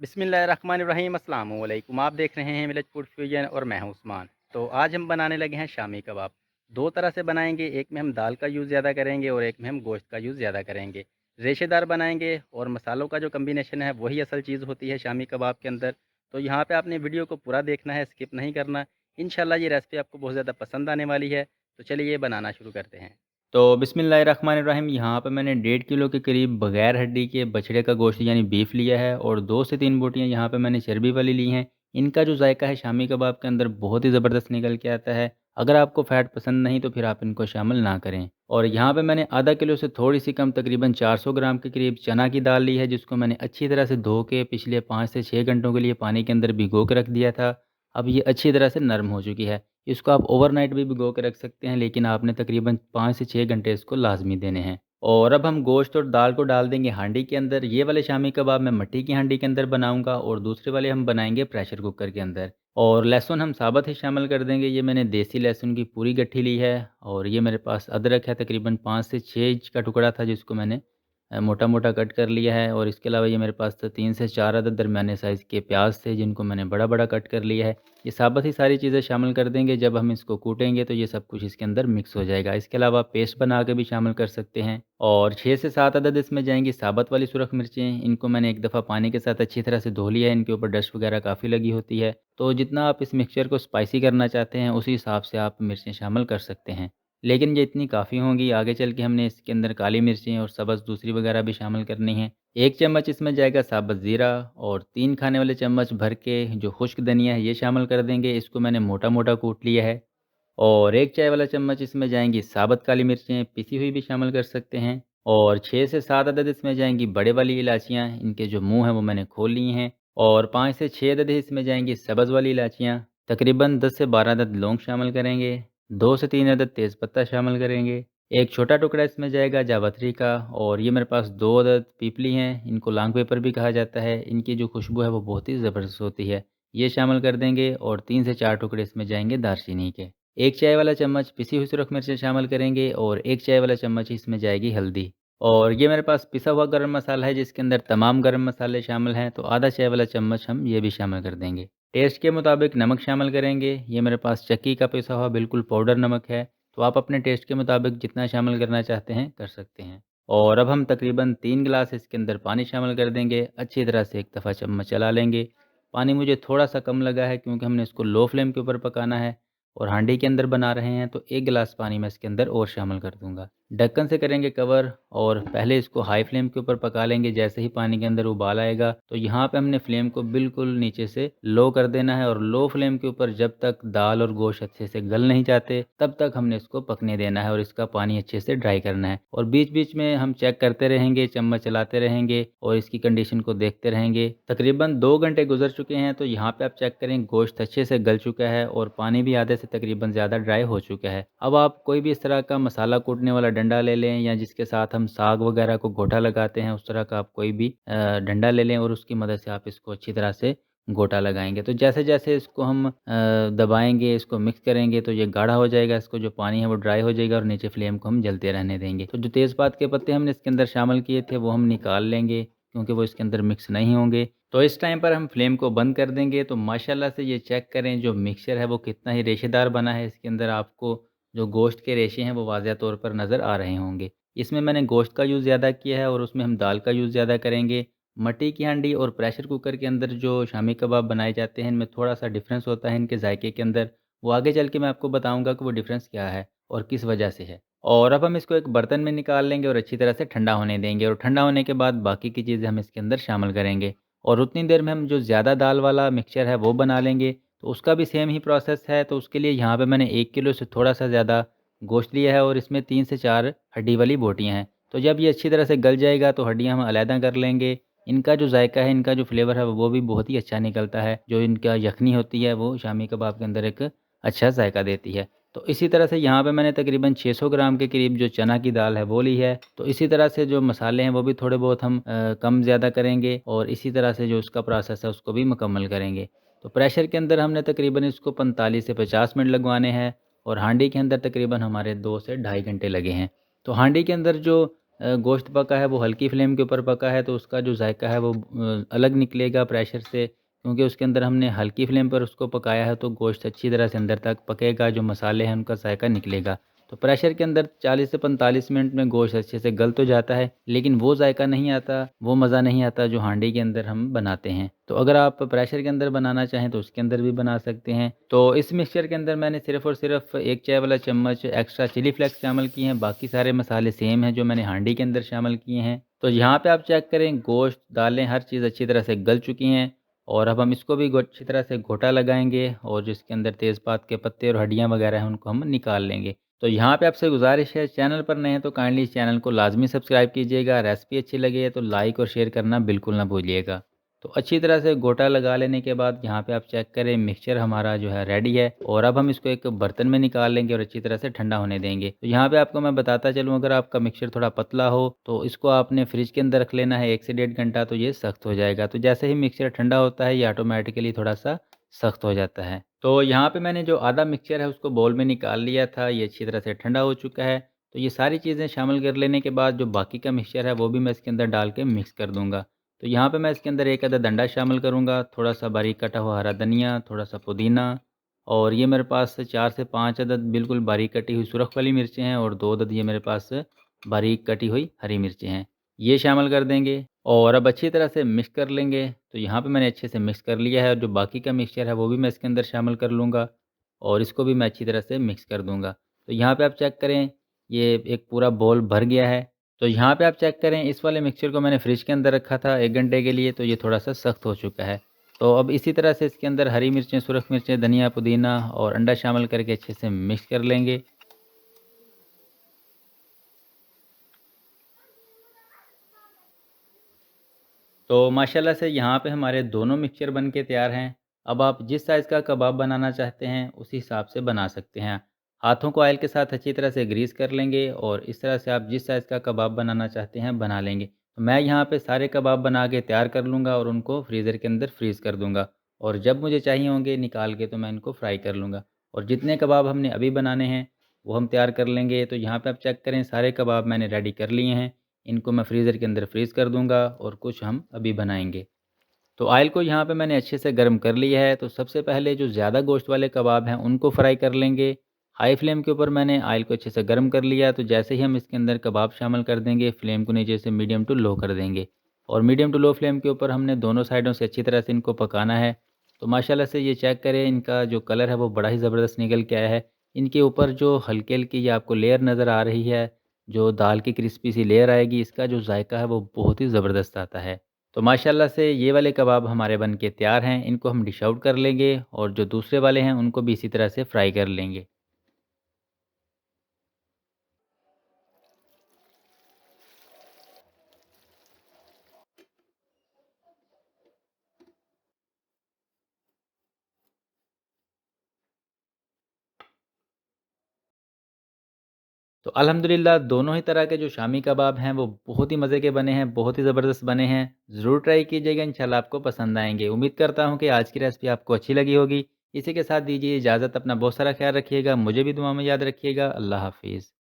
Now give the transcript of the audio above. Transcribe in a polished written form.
बिस्मिल्लाहिर्रहमानिर्रहीम अस्सलाम वालेकुम। आप देख रहे हैं विलेज फूड फ्यूजन और मैं हूं उस्मान। तो आज हम बनाने लगे हैं शामी कबाब। दो तरह से बनाएंगे, एक में हम दाल का यूज़ ज़्यादा करेंगे और एक में हम गोश्त का यूज़ ज़्यादा करेंगे। रेशेदार बनाएंगे और मसालों का जो कम्बिनेशन है वही असल चीज़ होती है शामी कबाब के अंदर। तो यहाँ पे आपने वीडियो को पूरा देखना है, स्किप नहीं करना। इंशाल्लाह ये रेसिपी आपको बहुत ज़्यादा पसंद आने वाली है। तो चलिए ये बनाना शुरू करते हैं। तो बिस्मिल्लाहिर्रहमानिर्रहीम, यहाँ पे मैंने 1.5 किलो के करीब बगैर हड्डी के बछड़े का गोश्त यानी बीफ लिया है और 2 से 3 बोटियाँ यहाँ पे मैंने चर्बी वाली ली हैं। इनका जो जायका है शामी कबाब के अंदर बहुत ही ज़बरदस्त निकल के आता है। अगर आपको फ़ैट पसंद नहीं तो फिर आप इनको शामिल ना करें। और यहाँ पे मैंने आधा किलो से थोड़ी सी कम तकरीबन 400 ग्राम के करीब चना की दाल ली है, जिसको मैंने अच्छी तरह से धो के पिछले 5 से 6 घंटों के लिए पानी के अंदर भिगो के रख दिया था। अब ये अच्छी तरह से नरम हो चुकी है। इसको आप ओवरनाइट भी भिगो के रख सकते हैं, लेकिन आपने तकरीबन 5 से 6 घंटे इसको लाज़मी देने हैं। और अब हम गोश्त और दाल को डाल देंगे हांडी के अंदर। ये वाले शामी कबाब मैं मिट्टी की हांडी के अंदर बनाऊंगा और दूसरे वाले हम बनाएंगे प्रेशर कुकर के अंदर। और लहसुन हम साबुत ही शामिल कर देंगे। ये मैंने देसी लहसुन की पूरी गट्ठी ली है और ये मेरे पास अदरक है, तकरीबन 5 से 6 इंच का टुकड़ा था जिसको मैंने मोटा-मोटा कट कर लिया है। और इसके अलावा ये मेरे पास 3 से 4 अदद दरमियाने साइज़ के प्याज थे जिनको मैंने बड़ा-बड़ा कट कर लिया है। ये साबुत ही सारी चीज़ें शामिल कर देंगे। जब हम इसको कूटेंगे तो ये सब कुछ इसके अंदर मिक्स हो जाएगा। इसके अलावा पेस्ट बना के भी शामिल कर सकते हैं। और 6 से 7 अदद इसमें जाएँगी साबुत वाली सुरख मिर्चें। इनको मैंने एक दफ़ा पानी के साथ अच्छी तरह से धो लिया है, इनके ऊपर डस्ट वगैरह काफ़ी लगी होती है। तो जितना आप इस मिक्सचर को स्पाइसी करना चाहते हैं उसी हिसाब से आप मिर्चें शामिल कर सकते हैं। लेकिन ये इतनी काफ़ी होंगी, आगे चल के हमने इसके अंदर काली मिर्चें और सब्ज़ दूसरी वगैरह भी शामिल करनी है। 1 चम्मच इसमें जाएगा साबुत ज़ीरा और 3 खाने वाले चम्मच भर के जो खुश्क धनिया है ये शामिल कर देंगे। इसको मैंने मोटा-मोटा कूट लिया है। और 1 चाय वाला चम्मच इसमें जाएँगी साबुत काली मिर्चें, पिसी हुई भी शामिल कर सकते हैं। और 6 से 7 अदद इसमें जाएँगी बड़े वाली इलायचियाँ, इनके जो मुँह हैं वो मैंने खोल लिए हैं। और 5 से 6 अदद इसमें जाएँगी सब्ज़ वाली इलायचियाँ, तकरीबन 10 से 12 अदद लौंग शामिल करेंगे, 2 से 3 अदद तेज़पत्ता शामिल करेंगे। एक छोटा टुकड़ा इसमें जाएगा जावित्री का और ये मेरे पास 2 अदद पीपली हैं, इनको लॉन्ग पेपर भी कहा जाता है। इनकी जो खुशबू है वो बहुत ही ज़बरदस्त होती है, ये शामिल कर देंगे। और 3 से 4 टुकड़े इसमें जाएँगे दालचीनी के। 1 चाय वाला चम्मच पिसी हुई सुरख मिर्चें शामिल करेंगे और 1 चाय वाला चम्मच इसमें जाएगी हल्दी। और ये मेरे पास पिसा हुआ गरम मसाला है जिसके अंदर तमाम गरम मसाले शामिल हैं, तो आधा चाय वाला चम्मच हम ये भी शामिल कर देंगे। टेस्ट के मुताबिक नमक शामिल करेंगे। ये मेरे पास चक्की का पिसा हुआ बिल्कुल पाउडर नमक है, तो आप अपने टेस्ट के मुताबिक जितना शामिल करना चाहते हैं कर सकते हैं। और अब हम तकरीबन 3 गिलास इसके अंदर पानी शामिल कर देंगे। अच्छी तरह से एक दफ़ा चम्मच चला लेंगे। पानी मुझे थोड़ा-सा कम लगा है क्योंकि हमने इसको लो फ्लेम के ऊपर पकाना है और हांडी के अंदर बना रहे हैं, तो 1 गिलास पानी मैं इसके अंदर और शामिल कर दूँगा। ढक्कन से करेंगे कवर और पहले इसको हाई फ्लेम के ऊपर पका लेंगे। जैसे ही पानी के अंदर उबाल आएगा तो यहाँ पे हमने फ्लेम को बिल्कुल नीचे से लो कर देना है और लो फ्लेम के ऊपर जब तक दाल और गोश्त अच्छे से गल नहीं जाते तब तक हमने इसको पकने देना है और इसका पानी अच्छे से ड्राई करना है। और बीच-बीच में हम चेक करते रहेंगे, चम्मच चलाते रहेंगे और इसकी कंडीशन को देखते रहेंगे। तकरीबन 2 घंटे गुज़र चुके हैं, तो यहाँ पे आप चेक करें गोश्त अच्छे से गल चुका है और पानी भी आधे से तकरीबन ज़्यादा ड्राई हो चुका है। अब आप कोई भी इस तरह का मसाला कूटने वाला डंडा ले लें या जिसके साथ हम साग वगैरह को घोटा लगाते हैं, उस तरह का आप कोई भी डंडा ले लें और उसकी मदद से आप इसको अच्छी तरह से गोटा लगाएँगे। तो जैसे-जैसे इसको हम दबाएँगे, इसको मिक्स करेंगे तो ये गाढ़ा हो जाएगा, इसको जो पानी है वो ड्राई हो जाएगा और नीचे फ्लेम को हम जलते रहने देंगे। तो जो तेज़पात के पत्ते हमने इसके अंदर शामिल किए थे वो हम निकाल लेंगे क्योंकि वो इसके अंदर मिक्स नहीं होंगे। तो इस टाइम पर हम फ्लेम को बंद कर देंगे। तो माशाल्लाह से ये चेक करें जो मिक्सचर है वो कितना ही रेशेदार बना है। इसके अंदर आपको जो गोश्त के रेशे हैं वो वाज़िह तौर पर नज़र आ रहे होंगे। इसमें मैंने गोश्त का यूज़ ज़्यादा किया है और उसमें हम दाल का यूज़ ज़्यादा करेंगे। मिट्टी की हांडी और प्रेशर कुकर के अंदर जो शामी कबाब बनाए जाते हैं इनमें थोड़ा-सा डिफ़रेंस होता है इनके जायके के अंदर। वो आगे चल के मैं आपको बताऊँगा कि वो डिफ़रेंस क्या है और किस वजह से है। और अब हम इसको एक बर्तन में निकाल लेंगे और अच्छी तरह से ठंडा होने देंगे और ठंडा होने के बाद बाकी की चीज़ें हम इसके अंदर शामिल करेंगे। और उतनी देर में हम जो ज़्यादा दाल वाला मिक्सचर है वो बना लेंगे। तो उसका भी सेम ही प्रोसेस है। तो उसके लिए यहाँ पे मैंने 1 किलो से थोड़ा-सा ज़्यादा गोश्त लिया है और इसमें 3 से 4 हड्डी वाली बोटियाँ हैं। तो जब ये अच्छी तरह से गल जाएगा तो हड्डियाँ हम अलहदा कर लेंगे। इनका जो जायका है, इनका जो फ्लेवर है वो भी बहुत ही अच्छा निकलता है। जो इनका यखनी होती है वो शामी कबाब के अंदर एक अच्छा जायका देती है। तो इसी तरह से यहाँ पे मैंने तकरीबन 600 ग्राम के करीब जो चना की दाल है वो ली है। तो इसी तरह से जो मसाले हैं वो भी थोड़े बहुत हम कम ज़्यादा करेंगे और इसी तरह से जो उसका प्रोसेस है उसको भी मुकम्मल करेंगे। तो प्रेशर के अंदर हमने तकरीबन इसको 45 से 50 मिनट लगवाने हैं और हांडी के अंदर तकरीबन हमारे 2 से ढाई घंटे लगे हैं। तो हांडी के अंदर जो गोश्त पका है वो हल्की फ्लेम के ऊपर पका है, तो उसका जो जायका है वो अलग निकलेगा प्रेशर से, क्योंकि उसके अंदर हमने हल्की फ्लेम पर उसको पकाया है, तो गोश्त अच्छी तरह से अंदर तक पकेगा, जो मसाले हैं उनका जायका निकलेगा। तो प्रेशर के अंदर 40 से 45 मिनट में गोश्त अच्छे से गल तो जाता है, लेकिन वो जायका नहीं आता, वो मज़ा नहीं आता जो हांडी के अंदर हम बनाते हैं। तो अगर आप प्रेशर के अंदर बनाना चाहें तो उसके अंदर भी बना सकते हैं। तो इस मिक्सचर के अंदर मैंने सिर्फ़ और सिर्फ 1 चाय वाला चम्मच एक्स्ट्रा चिली फ्लेक्स शामिल किए हैं, बाकी सारे मसाले सेम हैं जो मैंने हांडी के अंदर शामिल किए हैं। तो यहाँ पे आप चेक करें, गोश्त, दालें, हर चीज़ अच्छी तरह से गल चुकी हैं, और अब हम इसको भी अच्छी तरह से घोटा लगाएँगे, और जिसके अंदर तेज़पात के पत्ते और हड्डियाँ वगैरह हैं उनको हम निकाल लेंगे। तो यहाँ पे आपसे गुज़ारिश है, चैनल पर नए हैं तो काइंडली इस चैनल को लाज़मी सब्सक्राइब कीजिएगा। रेसिपी अच्छी लगे तो लाइक और शेयर करना बिल्कुल ना भूलिएगा। तो अच्छी तरह से गोटा लगा लेने के बाद यहाँ पे आप चेक करें, मिक्सचर हमारा जो है रेडी है, और अब हम इसको एक बर्तन में निकाल लेंगे और अच्छी तरह से ठंडा होने देंगे। तो यहाँ पे आपको मैं बताता चलूँ, अगर आपका मिक्सचर थोड़ा पतला हो तो इसको आपने फ्रिज के अंदर रख लेना है 1 से 1.5 घंटा, तो ये सख्त हो जाएगा। तो जैसे ही मिक्सचर ठंडा होता है ये ऑटोमेटिकली थोड़ा सा सख्त हो जाता है। तो यहाँ पे मैंने जो आधा मिक्सचर है उसको बाउल में निकाल लिया था, ये अच्छी तरह से ठंडा हो चुका है। तो ये सारी चीज़ें शामिल कर लेने के बाद जो बाकी का मिक्सचर है वो भी मैं इसके अंदर डाल के मिक्स कर दूँगा। तो यहाँ पे मैं इसके अंदर 1 अदद अंडा शामिल करूँगा, थोड़ा-सा बारीक कटा हुआ हरा धनिया, थोड़ा-सा पुदीना, और ये मेरे पास 4 से 5 अदद बिल्कुल बारीक कटी हुई सुरख वाली मिर्चें हैं, और 2 अदद ये मेरे पास बारीक कटी हुई हरी मिर्चें हैं। ये शामिल कर देंगे, और अब अच्छी तरह से मिक्स कर लेंगे। तो यहाँ पे मैंने अच्छे से मिक्स कर लिया है, और जो बाकी का मिक्सचर है वो भी मैं इसके अंदर शामिल कर लूँगा, और इसको भी मैं अच्छी तरह से मिक्स कर दूँगा। तो यहाँ पे आप चेक करें, ये एक पूरा बाउल भर गया है। तो यहाँ पे आप चेक करें, इस वाले मिक्सचर को मैंने फ्रिज के अंदर रखा था 1 घंटे के लिए, तो ये थोड़ा-सा सख्त हो चुका है। तो अब इसी तरह से इसके अंदर हरी मिर्चें, सुरख मिर्चें, धनिया, पुदीना और अंडा शामिल करके अच्छे से मिक्स कर लेंगे। तो माशाल्लाह से यहाँ पे हमारे दोनों मिक्सचर बन के तैयार हैं। अब आप जिस साइज़ का कबाब बनाना चाहते हैं उस हिसाब से बना सकते हैं। हाथों को ऑयल के साथ अच्छी तरह से ग्रीस कर लेंगे, और इस तरह से आप जिस साइज़ का कबाब बनाना चाहते हैं बना लेंगे। तो मैं यहाँ पे सारे कबाब बना के तैयार कर लूँगा और उनको फ्रीज़र के अंदर फ्रीज़ कर दूँगा, और जब मुझे चाहिए होंगे निकाल के तो मैं इनको फ्राई कर लूँगा। और जितने कबाब हमने अभी बनाने हैं वो हम तैयार कर लेंगे। तो यहाँ पे आप चेक करें, सारे कबाब मैंने रेडी कर लिए हैं। इनको मैं फ्रीज़र के अंदर फ्रीज़ कर दूँगा, और कुछ हम अभी बनाएँगे। तो ऑयल को यहाँ पे मैंने अच्छे से गर्म कर लिया है। तो सबसे पहले जो ज़्यादा गोश्त वाले कबाब हैं उनको फ्राई कर लेंगे। हाई फ्लेम के ऊपर मैंने ऑयल को अच्छे से गर्म कर लिया। तो जैसे ही हम इसके अंदर कबाब शामिल कर देंगे, फ्लेम को नीचे से मीडियम टू लो कर देंगे, और मीडियम टू लो फ्लेम के ऊपर हमने दोनों साइडों से अच्छी तरह से इनको पकाना है। तो माशाल्लाह से ये चेक करें, इनका जो कलर है वो बड़ा ही ज़बरदस्त निकल के आया है। इनके ऊपर जो हल्की-हल्की ये आपको लेयर नज़र आ रही है, जो दाल की क्रिस्पी सी लेयर आएगी, इसका जो जायका है वो बहुत ही ज़बरदस्त आता है। तो माशाल्लाह से ये वाले कबाब हमारे बन के तैयार हैं। इनको हम डिश आउट कर लेंगे, और जो दूसरे वाले हैं उनको भी इसी तरह से फ्राई कर लेंगे। तो अल्हम्दुलिल्लाह दोनों ही तरह के जो शामी कबाब हैं वो बहुत ही मज़े के बने हैं, बहुत ही ज़बरदस्त बने हैं। ज़रूर ट्राई कीजिएगा, इंशाल्लाह आपको पसंद आएँगे। उम्मीद करता हूँ कि आज की रेसिपी आपको अच्छी लगी होगी। इसी के साथ दीजिए इजाज़त, अपना बहुत सारा ख़्याल रखिएगा, मुझे भी दुआ में याद रखिएगा। अल्लाह हाफ़िज़।